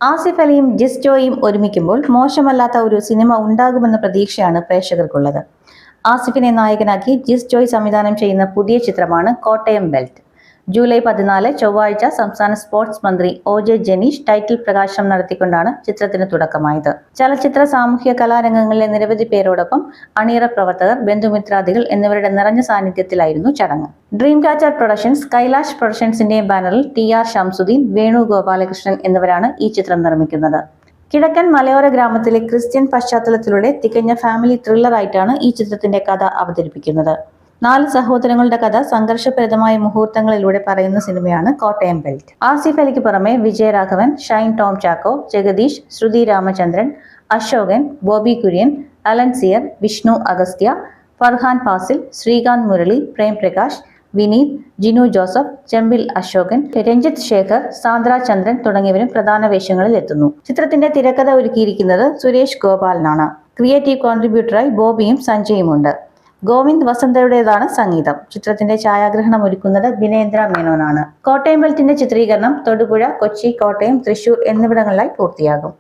ആസിഫ് അലിയും ജിസ് ജോയിയും ഒരുമിക്കുമ്പോൾ മോശമല്ലാത്ത ഒരു സിനിമ ഉണ്ടാകുമെന്ന പ്രതീക്ഷയാണ് പ്രേക്ഷകർക്കുള്ളത്. ആസിഫിനെ നായകനാക്കി ജിസ് ജോയ് സംവിധാനം ചെയ്യുന്ന പുതിയ ചിത്രമാണ് കോട്ടയം ബെൽറ്റ്. ജൂലൈ 14 ചൊവ്വാഴ്ച സംസ്ഥാന സ്പോർട്സ് മന്ത്രി OJ ജനീഷ് ടൈറ്റിൽ പ്രകാശനം നടത്തിക്കൊണ്ടാണ് ചിത്രത്തിന് തുടക്കമായത്. ചലച്ചിത്ര സാമൂഹ്യ കലാരംഗങ്ങളിലെ നിരവധി പേരോടൊപ്പം അണിയറ പ്രവർത്തകർ, ബന്ധുമിത്രാദികൾ എന്നിവരുടെ നിറഞ്ഞ സാന്നിധ്യത്തിലായിരുന്നു ചടങ്ങ്. ഡ്രീം ക്യാച്ചർ പ്രൊഡക്ഷൻസ്, കൈലാഷ് പ്രൊഡക്ഷൻസിന്റെ ബാനറിൽ TR ഷംസുദ്ദീൻ, വേണു ഗോപാലകൃഷ്ണൻ എന്നിവരാണ് ഈ ചിത്രം നിർമ്മിക്കുന്നത്. കിഴക്കൻ മലയോര ഗ്രാമത്തിലെ ക്രിസ്ത്യൻ പശ്ചാത്തലത്തിലൂടെ തികഞ്ഞ ഫാമിലി ത്രില്ലറായിട്ടാണ് ഈ ചിത്രത്തിന്റെ കഥ അവതരിപ്പിക്കുന്നത്. 4 സഹോദരങ്ങളുടെ കഥ സംഘർഷപ്രദമായ മുഹൂർത്തങ്ങളിലൂടെ പറയുന്ന സിനിമയാണ് കോട്ടയം ബെൽറ്റ്. ആസിഫ് അലിക്ക് പുറമെ വിജയരാഘവൻ, ഷൈൻ ടോം ചാക്കോ, ജഗദീഷ്, ശ്രുതി രാമചന്ദ്രൻ, അശോകൻ, ബോബി കുര്യൻ, അലൻ സിയർ, വിഷ്ണു അഗസ്ത്യ, ഫർഹാൻ ഫാസിൽ, ശ്രീകാന്ത് മുരളി, പ്രേം പ്രകാശ്, വിനീത്, ജിനു ജോസഫ്, ചെമ്പിൽ അശോകൻ, രഞ്ജിത്ത് ശേഖർ, സാന്ദ്ര ചന്ദ്രൻ തുടങ്ങിയവരും പ്രധാന വേഷങ്ങളിൽ എത്തുന്നു. ചിത്രത്തിന്റെ തിരക്കഥ ഒരുക്കിയിരിക്കുന്നത് സുരേഷ് ഗോപാലനാണ്. ക്രിയേറ്റീവ് കോൺട്രിബ്യൂട്ടറായി ബോബിയും സഞ്ജയുമുണ്ട്. ഗോവിന്ദ് വസന്തയുടേതാണ് സംഗീതം. ചിത്രത്തിന്റെ ഛായാഗ്രഹണം ഒരുക്കുന്നത് ബിനേന്ദ്ര മേനോനാണ്. കോട്ടയം ബെൽറ്റിന്റെ ചിത്രീകരണം തൊടുപുഴ, കൊച്ചി, കോട്ടയം, തൃശൂർ എന്നിവിടങ്ങളിലായി പൂർത്തിയാകും.